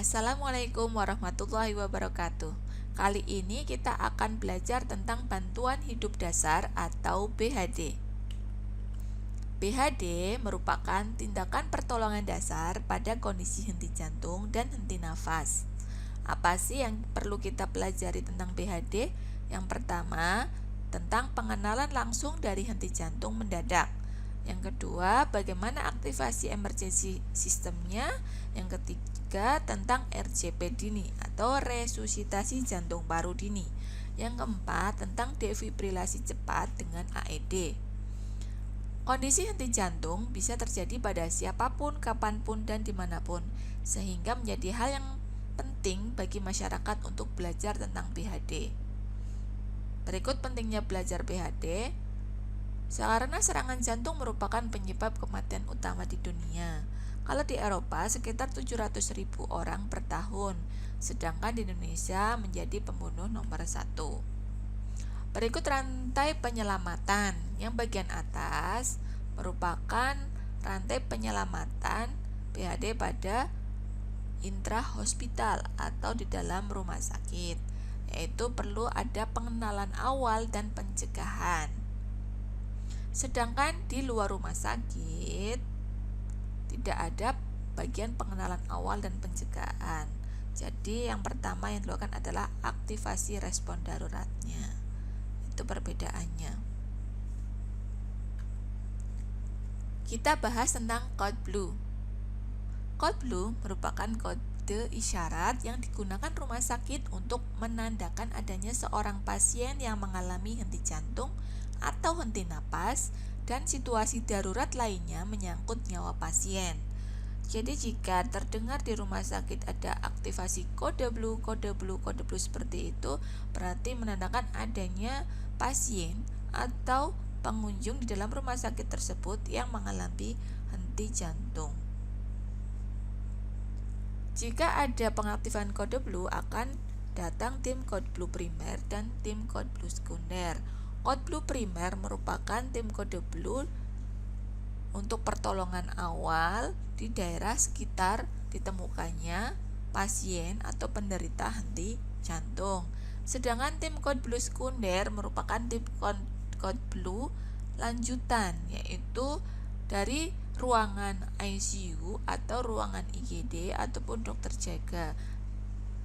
Assalamualaikum warahmatullahi wabarakatuh. Kali ini kita akan belajar tentang bantuan hidup dasar atau BHD. BHD merupakan tindakan pertolongan dasar pada kondisi henti jantung dan henti nafas. Apa sih yang perlu kita pelajari tentang BHD? Yang pertama, tentang pengenalan langsung dari henti jantung mendadak. Yang kedua, bagaimana aktivasi emergency sistemnya. Yang ketiga, tentang RJP dini atau resusitasi jantung paru dini. Yang keempat, tentang defibrilasi cepat dengan AED. Kondisi henti jantung bisa terjadi pada siapapun, kapanpun, dan dimanapun, sehingga menjadi hal yang penting bagi masyarakat untuk belajar tentang BHD. Berikut pentingnya belajar BHD. Karena serangan jantung merupakan penyebab kematian utama di dunia. Kalau di Eropa sekitar 700.000 orang per tahun, sedangkan di Indonesia menjadi pembunuh nomor 1. Berikut rantai penyelamatan. Yang bagian atas merupakan rantai penyelamatan BHD pada intrahospital atau di dalam rumah sakit, yaitu perlu ada pengenalan awal dan pencegahan. Sedangkan di luar rumah sakit tidak ada bagian pengenalan awal dan pencegahan. Jadi yang pertama yang dilakukan adalah aktivasi respon daruratnya. Itu perbedaannya. Kita bahas tentang code blue. Code blue merupakan kode isyarat yang digunakan rumah sakit untuk menandakan adanya seorang pasien yang mengalami henti jantung atau henti napas dan situasi darurat lainnya menyangkut nyawa pasien. Jadi jika terdengar di rumah sakit ada aktivasi kode blue seperti itu, berarti menandakan adanya pasien atau pengunjung di dalam rumah sakit tersebut yang mengalami henti jantung. Jika ada pengaktifan kode blue, akan datang tim kode blue primer dan tim kode blue sekunder. Kode blue primer merupakan tim kode blue untuk pertolongan awal di daerah sekitar ditemukannya pasien atau penderita henti jantung. Sedangkan tim kode blue sekunder merupakan tim kode blue lanjutan, yaitu dari ruangan ICU atau ruangan IGD ataupun dokter jaga.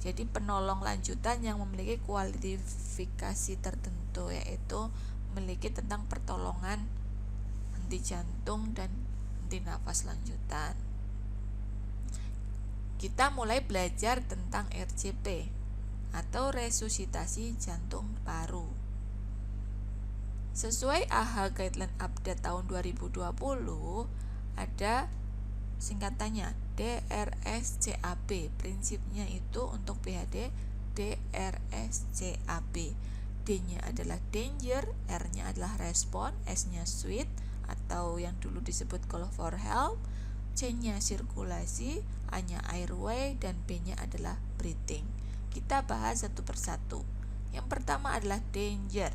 Jadi penolong lanjutan yang memiliki kualifikasi tertentu, yaitu memiliki tentang pertolongan henti jantung dan henti nafas lanjutan. Kita mulai belajar tentang RJP atau resusitasi jantung paru. Sesuai AHA Guideline Update tahun 2020, ada singkatannya DRSCAB. Prinsipnya itu untuk BHD DRSCAB. D-nya adalah danger, R-nya adalah respon, S-nya sweet atau yang dulu disebut call for help, C-nya sirkulasi, A-nya airway, dan B-nya adalah breathing. Kita bahas satu persatu. Yang pertama adalah danger.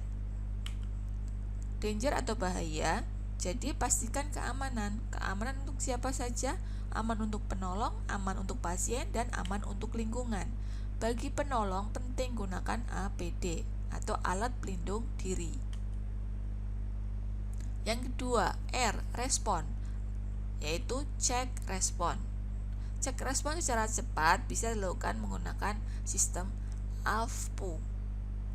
Danger atau bahaya. Jadi pastikan keamanan. Keamanan untuk siapa saja? Aman untuk penolong, aman untuk pasien, dan aman untuk lingkungan. Bagi penolong penting gunakan APD atau alat pelindung diri. Yang kedua, R, respon, yaitu cek respon. Cek respon secara cepat bisa dilakukan menggunakan sistem AVPU,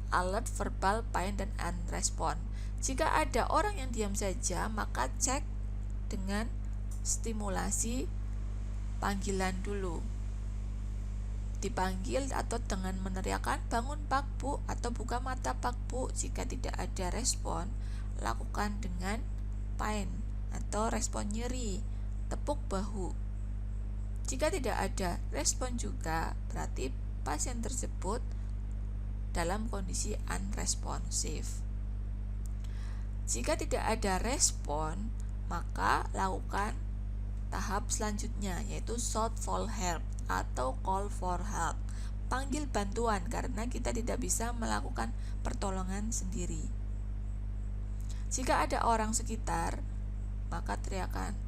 Alert Verbal Pain dan Unrespond. Jika ada orang yang diam saja, maka cek dengan stimulasi panggilan dulu. Dipanggil atau dengan meneriakkan bangun Pak Bu atau buka mata Pak Bu. Jika tidak ada respon, lakukan dengan pain atau respon nyeri, tepuk bahu. Jika tidak ada respon juga, berarti pasien tersebut dalam kondisi unresponsive. Jika tidak ada respon, maka lakukan tahap selanjutnya, yaitu shout for help atau call for help. Panggil bantuan karena kita tidak bisa melakukan pertolongan sendiri. Jika ada orang sekitar, maka teriakan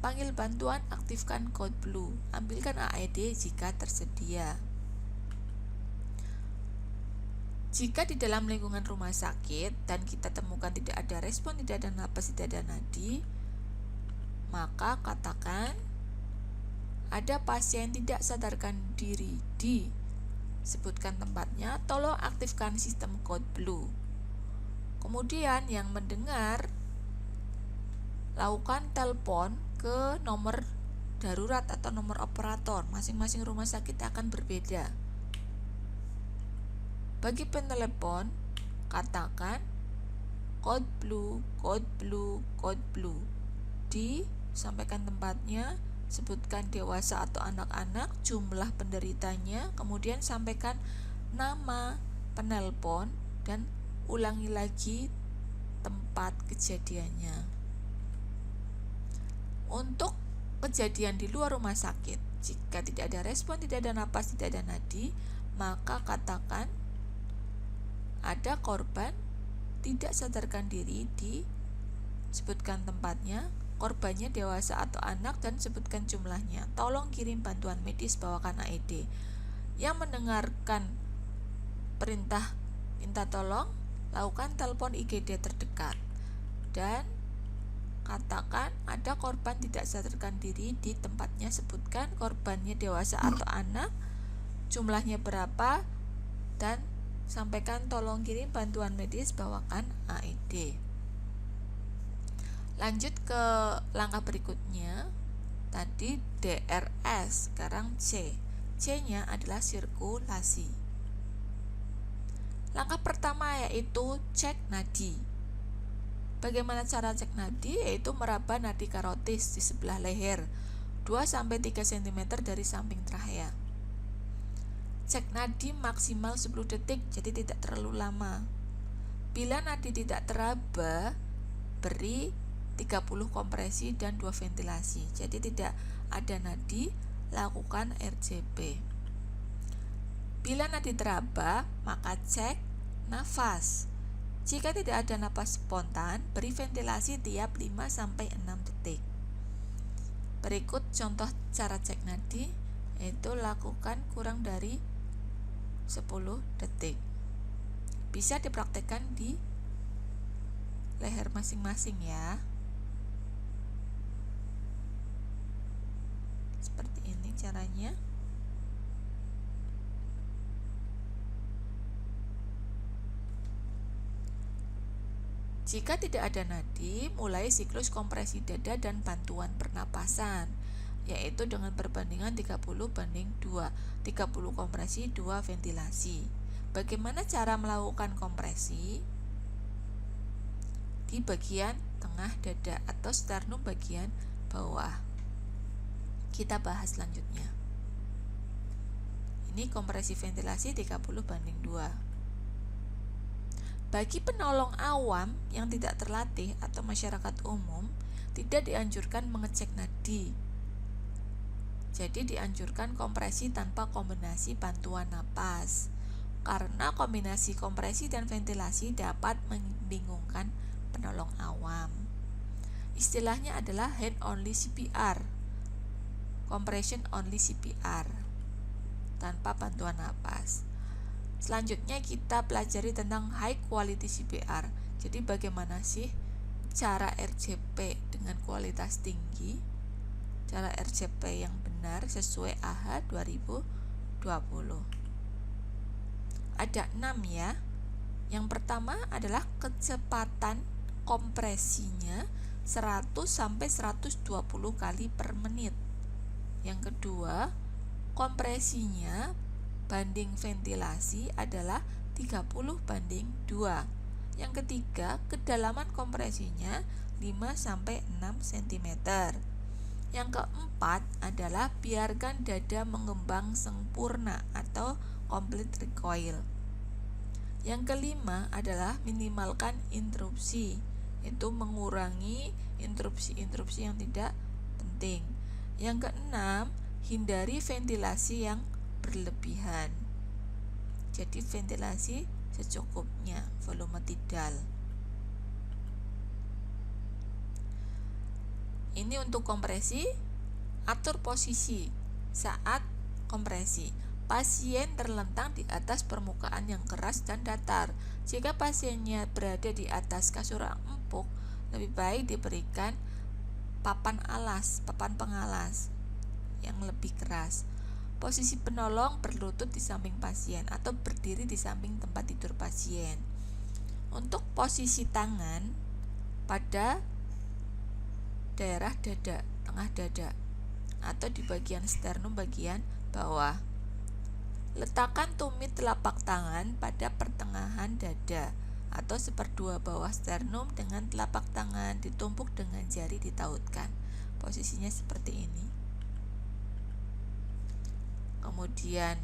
Panggil bantuan, aktifkan code blue. Ambilkan AED jika tersedia. Jika di dalam lingkungan rumah sakit dan kita temukan tidak ada respon, tidak ada napas, tidak ada nadi, maka katakan ada pasien tidak sadarkan diri di, sebutkan tempatnya, tolong aktifkan sistem code blue. Kemudian yang mendengar, lakukan telepon ke nomor darurat atau nomor operator. Masing-masing rumah sakit akan berbeda. Bagi penelepon, katakan code blue, code blue, code blue. Disampaikan tempatnya, sebutkan dewasa atau anak-anak, jumlah penderitanya, kemudian sampaikan nama penelpon dan ulangi lagi tempat kejadiannya. Untuk kejadian di luar rumah sakit, jika tidak ada respon, tidak ada napas, tidak ada nadi, maka katakan ada korban tidak sadarkan diri di, sebutkan tempatnya, korbannya dewasa atau anak dan sebutkan jumlahnya. Tolong kirim bantuan medis, bawakan AED. Yang mendengarkan perintah minta tolong, lakukan telepon IGD terdekat dan katakan ada korban tidak sadarkan diri di tempatnya, sebutkan korbannya dewasa atau anak, jumlahnya berapa, dan sampaikan tolong kirim bantuan medis, bawakan AED. Lanjut ke langkah berikutnya. Tadi DRS, sekarang C. C-nya adalah sirkulasi. Langkah pertama yaitu cek nadi. Bagaimana cara cek nadi? Yaitu meraba nadi karotis di sebelah leher 2-3 cm dari samping trachea. Cek nadi maksimal 10 detik, jadi tidak terlalu lama. Bila nadi tidak teraba, beri 30 kompresi dan 2 ventilasi. Jadi tidak ada nadi, lakukan RCP. Bila nadi teraba, maka cek nafas. Jika tidak ada nafas spontan, beri ventilasi tiap 5-6 detik. Berikut contoh cara cek nadi, yaitu lakukan kurang dari 10 detik. Bisa dipraktekkan di leher masing-masing ya. Seperti ini caranya. Jika tidak ada nadi, mulai siklus kompresi dada dan bantuan pernapasan, yaitu dengan perbandingan 30:2, 30 kompresi, 2 ventilasi. Bagaimana cara melakukan kompresi? Di bagian tengah dada atau sternum bagian bawah. Kita bahas selanjutnya. Ini kompresi ventilasi 30:2. Bagi penolong awam yang tidak terlatih atau masyarakat umum, tidak dianjurkan mengecek nadi. Jadi dianjurkan kompresi tanpa kombinasi bantuan napas, karena kombinasi kompresi dan ventilasi dapat membingungkan penolong awam. Istilahnya adalah hand only CPR, compression only CPR, tanpa bantuan napas. Selanjutnya kita pelajari tentang high quality CPR. Jadi bagaimana sih cara RCP dengan kualitas tinggi? Cara RCP yang benar sesuai AH 2020. Ada 6 ya. Yang pertama adalah kecepatan kompresinya 100-120 kali per menit. Yang kedua, kompresinya banding ventilasi adalah 30:2. Yang ketiga, kedalaman kompresinya 5-6 cm. Yang keempat adalah biarkan dada mengembang sempurna atau complete recoil. Yang kelima adalah minimalkan interupsi, yaitu mengurangi interupsi-interupsi yang tidak penting. Yang keenam, hindari ventilasi yang berlebihan. Jadi ventilasi secukupnya, volume tidal. Ini untuk kompresi. Atur posisi saat kompresi. Pasien terlentang di atas permukaan yang keras dan datar. Jika pasiennya berada di atas kasur empuk, lebih baik diberikan papan pengalas yang lebih keras. Posisi penolong berlutut di samping pasien atau berdiri di samping tempat tidur pasien. Untuk posisi tangan pada daerah dada, tengah dada, atau di bagian sternum bagian bawah. Letakkan tumit telapak tangan pada pertengahan dada atau seperdua bawah sternum dengan telapak tangan ditumpuk dengan jari ditautkan. Posisinya seperti ini. Kemudian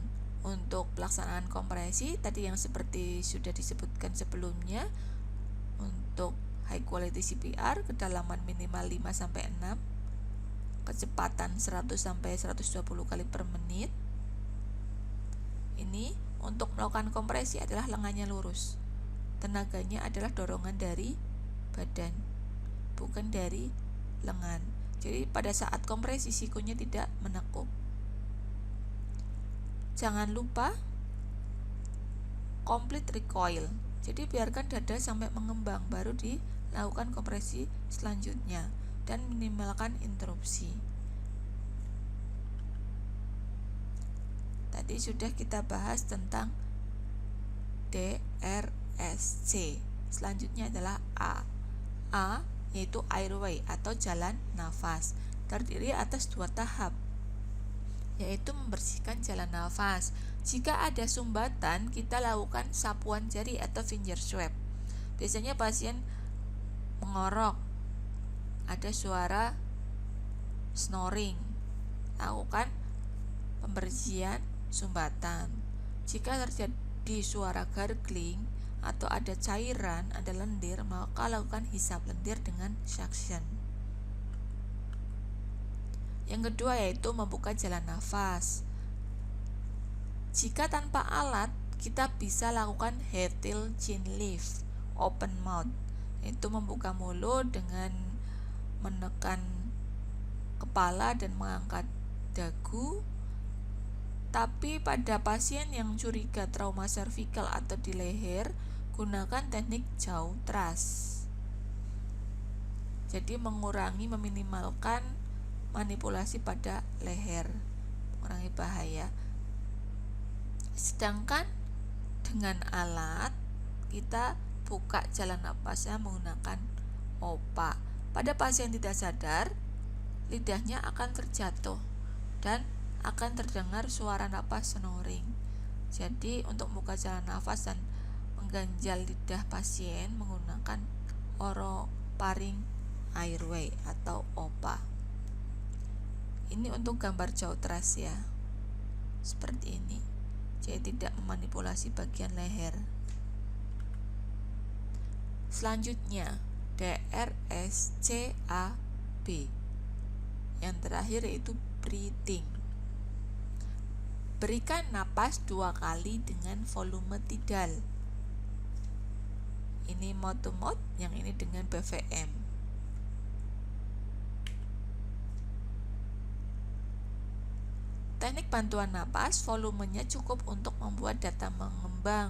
untuk pelaksanaan kompresi tadi yang seperti sudah disebutkan sebelumnya, untuk high quality CPR kedalaman minimal 5-6, kecepatan 100-120 kali per menit. Ini untuk melakukan kompresi adalah lengannya lurus. Tenaganya adalah dorongan dari badan, bukan dari lengan. Jadi pada saat kompresi sikunya tidak menekuk. Jangan lupa complete recoil. Jadi biarkan dada sampai mengembang baru dilakukan kompresi selanjutnya dan minimalkan interupsi. Tadi sudah kita bahas tentang DRSC. Selanjutnya adalah A. A yaitu airway atau jalan nafas. Terdiri atas 2 tahap, yaitu membersihkan jalan nafas. Jika ada sumbatan, kita lakukan sapuan jari atau finger swab. Biasanya pasien mengorok, ada suara snoring, lakukan pembersihan sumbatan. Jika terjadi suara gargling atau ada cairan, ada lendir, maka lakukan hisap lendir dengan suction. Yang kedua yaitu membuka jalan nafas. Jika tanpa alat, kita bisa lakukan Hatfield chin lift, open mouth, yaitu membuka mulut dengan menekan kepala dan mengangkat dagu. Tapi pada pasien yang curiga trauma servikal atau di leher, gunakan teknik jaw thrust. Jadi meminimalkan manipulasi pada leher, mengurangi bahaya. Sedangkan dengan alat, kita buka jalan napasnya menggunakan OPA. Pada pasien tidak sadar, lidahnya akan terjatuh dan akan terdengar suara napas snoring. Jadi untuk membuka jalan nafas dan mengganjal lidah pasien menggunakan oropharynx airway atau OPA. Ini untuk gambar jaw thrust ya, seperti ini. Jadi tidak memanipulasi bagian leher. Selanjutnya DRSCAB. Yang terakhir yaitu breathing. Berikan napas 2 kali dengan volume tidal. Ini mouth to mouth, yang ini dengan BVM. Teknik bantuan napas, volumenya cukup untuk membuat data mengembang.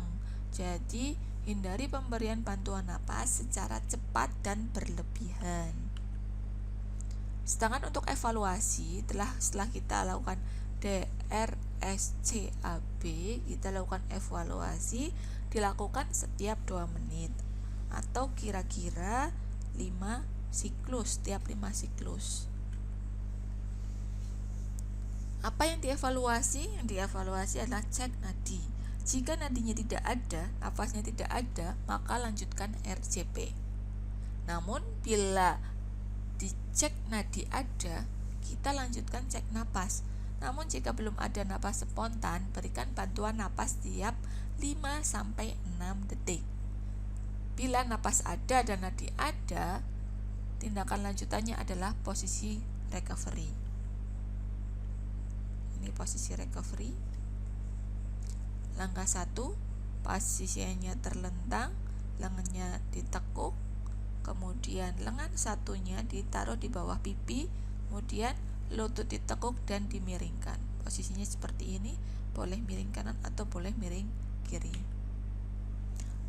Jadi, hindari pemberian bantuan napas secara cepat dan berlebihan. Sedangkan untuk evaluasi, setelah kita lakukan DRSCAB, kita lakukan evaluasi dilakukan setiap 2 menit atau kira-kira 5 siklus, setiap 5 siklus. Apa yang dievaluasi? Yang dievaluasi adalah cek nadi. Jika nadinya tidak ada, nafasnya tidak ada, maka lanjutkan RCP. Namun bila dicek nadi ada, kita lanjutkan cek napas. Namun jika belum ada napas spontan, berikan bantuan napas tiap 5-6 detik. Bila napas ada dan nadi ada, tindakan lanjutannya adalah posisi recovery. Ini posisi recovery. Langkah 1, pasiennya terlentang, lengannya ditekuk, kemudian lengan satunya ditaruh di bawah pipi, kemudian lutut ditekuk dan dimiringkan. Posisinya seperti ini, boleh miring kanan atau boleh miring kiri.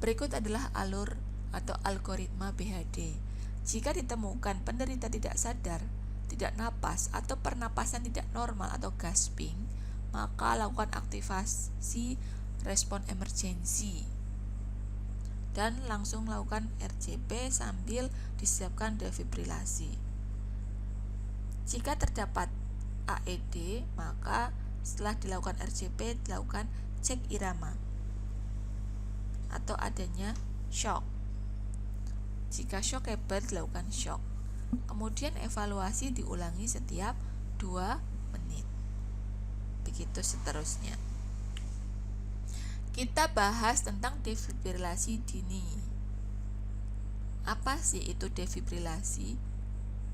Berikut adalah alur atau algoritma BHD. Jika ditemukan penderita tidak sadar, tidak napas, atau pernapasan tidak normal atau gasping, maka lakukan aktivasi respon emergensi dan langsung lakukan RCP sambil disiapkan defibrilasi. Jika terdapat AED, maka setelah dilakukan RCP dilakukan cek irama atau adanya shock. Jika shockable dilakukan shock. Kemudian evaluasi diulangi setiap 2 menit. Begitu seterusnya. Kita bahas tentang defibrilasi dini. Apa sih itu defibrilasi?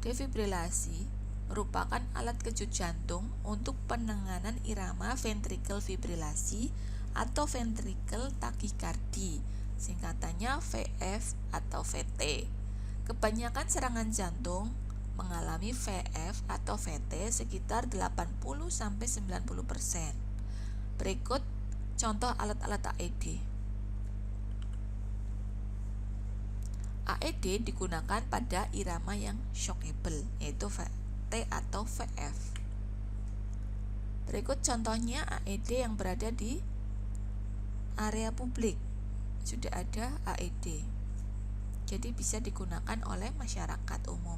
Defibrilasi merupakan alat kejut jantung untuk penanganan irama ventricle fibrilasi atau ventricle tachycardia, singkatannya VF atau VT. Kebanyakan serangan jantung mengalami VF atau VT sekitar 80-90%. Berikut contoh alat-alat AED. AED digunakan pada irama yang shockable, yaitu VT atau VF. Berikut contohnya AED yang berada di area publik. Sudah ada AED, jadi bisa digunakan oleh masyarakat umum.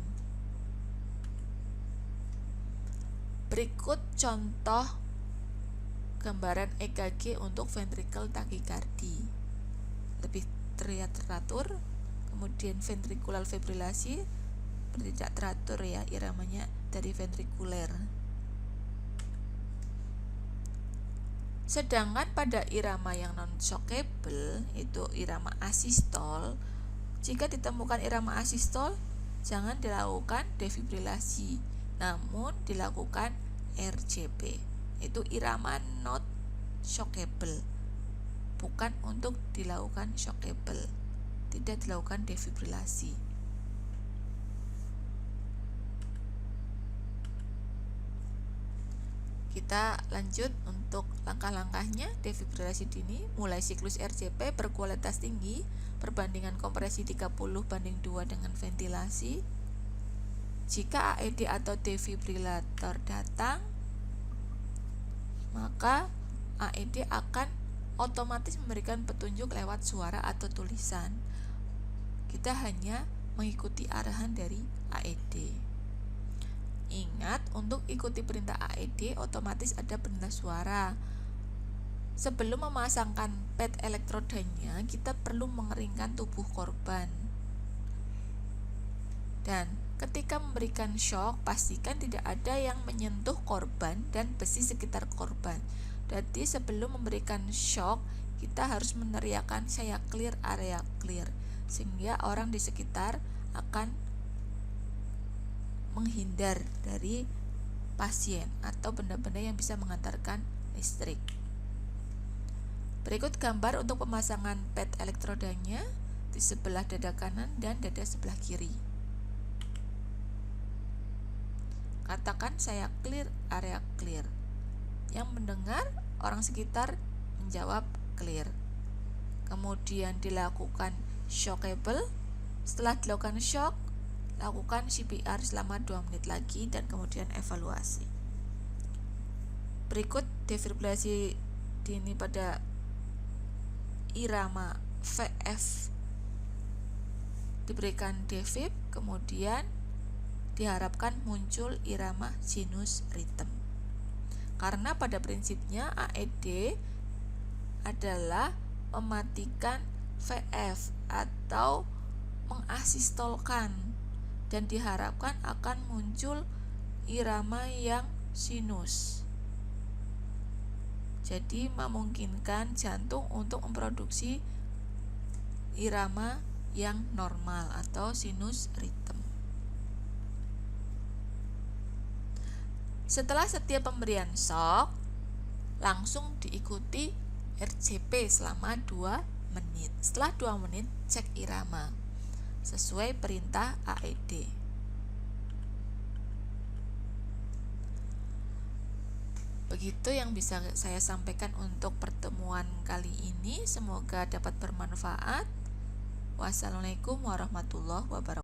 Berikut contoh gambaran EKG untuk ventricle tachycardia. Lebih terlihat teratur. Kemudian ventricular fibrilasi tidak teratur ya iramanya dari ventrikuler. Sedangkan pada irama yang non-shockable, itu irama asistol, jika ditemukan irama asistol, jangan dilakukan defibrilasi, namun dilakukan RCP. Itu irama not shockable, bukan untuk dilakukan shockable, tidak dilakukan defibrilasi. Kita lanjut untuk langkah-langkahnya. Defibrilasi dini, mulai siklus RCP berkualitas tinggi, perbandingan kompresi 30:2 dengan ventilasi. Jika AED atau defibrilator datang, maka AED akan otomatis memberikan petunjuk lewat suara atau tulisan. Kita hanya mengikuti arahan dari AED. Ingat, untuk ikuti perintah AED otomatis ada perintah suara. Sebelum memasangkan pad elektrodanya, kita perlu mengeringkan tubuh korban. Dan ketika memberikan shock, pastikan tidak ada yang menyentuh korban dan besi sekitar korban. Jadi sebelum memberikan shock, kita harus meneriakkan saya clear, area clear, sehingga orang di sekitar akan menghindar dari pasien atau benda-benda yang bisa mengantarkan listrik. Berikut gambar untuk pemasangan pad elektrodanya di sebelah dada kanan dan dada sebelah kiri. Katakan saya clear, area clear. Yang mendengar orang sekitar menjawab clear. Kemudian dilakukan shockable. Setelah dilakukan shock, lakukan CPR selama 2 menit lagi dan kemudian evaluasi. Berikut defibrilasi dini pada irama VF. Diberikan defib, kemudian diharapkan muncul irama sinus rhythm. Karena pada prinsipnya AED adalah mematikan VF atau mengasistolkan, dan diharapkan akan muncul irama yang sinus. Jadi memungkinkan jantung untuk memproduksi irama yang normal atau sinus rhythm. Setelah setiap pemberian shock, langsung diikuti RCP selama 2 menit. Setelah 2 menit, cek irama. sesuai perintah AED. Begitu yang bisa saya sampaikan untuk pertemuan kali ini. Semoga dapat bermanfaat. Wassalamualaikum warahmatullahi wabarakatuh.